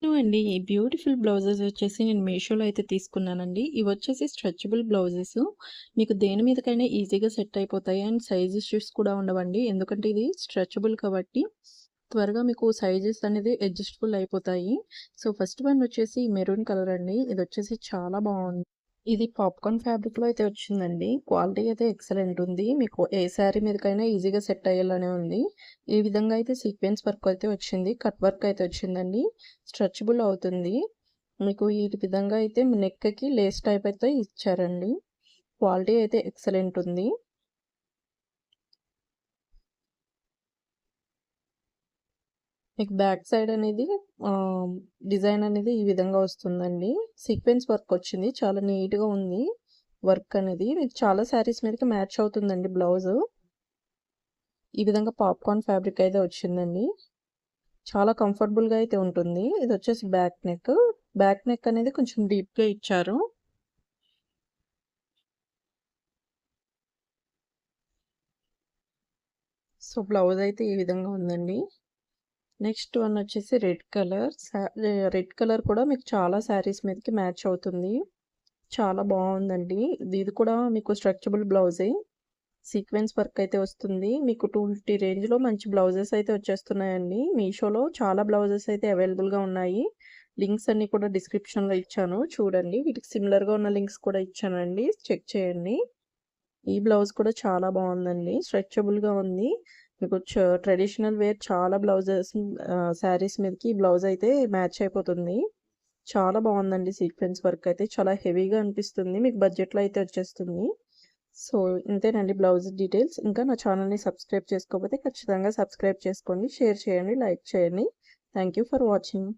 అండి. ఈ beautiful blouses వచ్చేసి నేను మీషోలో అయితే తీసుకున్నానండి. ఇవొచ్చేసి స్ట్రెచబుల్ బ్లౌజెస్. మీకు దేని మీదకైనా ఈజీగా సెట్ అయిపోతాయి. అండ్ సైజ్ ఇష్యూస్ కూడా ఉండవండి. ఎందుకంటే ఇది స్ట్రెచబుల్ కాబట్టి త్వరగా మీకు సైజెస్ అనేది అడ్జస్టబుల్ అయిపోతాయి. సో, ఫస్ట్ వన్ వచ్చేసి మెరూన్ కలర్ అండి. ఇదొచ్చేసి చాలా బావుంది. ఇది పాప్‌కార్న్ ఫ్యాబ్రిక్‌లో అయితే వచ్చిందండి. క్వాలిటీ అయితే ఎక్సలెంట్ ఉంది. మీకు ఏ శారీ మీదకైనా ఈజీగా సెట్ అయ్యేలానే ఉంది. ఈ విధంగా అయితే సీక్వెన్స్ వర్క్ అయితే వచ్చింది. కట్ వర్క్ అయితే వచ్చిందండి. స్ట్రెచబుల్ అవుతుంది. మీకు ఈ విధంగా అయితే నెక్‌కి లేస్ టైప్ అయితే ఇచ్చారండి. క్వాలిటీ అయితే ఎక్సలెంట్ ఉంది. మీకు బ్యాక్ సైడ్ అనేది ఆహ్, డిజైన్ అనేది ఈ విధంగా వస్తుందండి. సీక్వెన్స్ వర్క్ వచ్చింది. చాలా నీట్‌గా ఉంది వర్క్ అనేది. మీకు చాలా శారీస్ మీదకి మ్యాచ్ అవుతుందండి బ్లౌజు. ఈ విధంగా పాప్‌కార్న్ ఫ్యాబ్రిక్ అయితే వచ్చిందండి. చాలా కంఫర్టబుల్‌గా అయితే ఉంటుంది. ఇదొచ్చేసి బ్యాక్ నెక్. బ్యాక్ నెక్ అనేది కొంచెం డీప్‌గా ఇచ్చారు. సో, బ్లౌజ్ అయితే ఈ విధంగా ఉందండి. నెక్స్ట్ వన్ వచ్చేసి రెడ్ కలర్. రెడ్ కలర్ కూడా మీకు చాలా శారీస్ మీదకి మ్యాచ్ అవుతుంది. చాలా బావుందండి. ఇది కూడా మీకు స్ట్రెచబుల్ బ్లౌజే. సీక్వెన్స్ వర్క్ అయితే వస్తుంది. మీకు 250 రేంజ్‌లో మంచి బ్లౌజెస్ అయితే వచ్చేస్తున్నాయండి. మీషోలో చాలా బ్లౌజెస్ అయితే అవైలబుల్‌గా ఉన్నాయి. లింక్స్ అన్నీ కూడా డిస్క్రిప్షన్‌లో ఇచ్చాను. చూడండి. వీటికి సిమిలర్‌గా ఉన్న లింక్స్ కూడా ఇచ్చానండి. చెక్ చేయండి. ఈ బ్లౌజ్ కూడా చాలా బావుందండి. స్ట్రెచబుల్‌గా ఉంది. మీకు ట్రెడిషనల్ వేర్ చాలా బ్లౌజెస్ శారీస్ మీదకి ఈ బ్లౌజ్ అయితే మ్యాచ్ అయిపోతుంది. చాలా బావుందండి సీక్వెన్స్ వర్క్ అయితే. చాలా హెవీగా అనిపిస్తుంది. మీకు బడ్జెట్‌లో అయితే వచ్చేస్తుంది. సో, ఇంతేనండి బ్లౌజ్ డీటెయిల్స్. ఇంకా నా ఛానల్‌ని సబ్స్క్రైబ్ చేసుకోకపోతే ఖచ్చితంగా సబ్స్క్రైబ్ చేసుకోండి. షేర్ చేయండి. లైక్ చేయండి. Thank you for watching.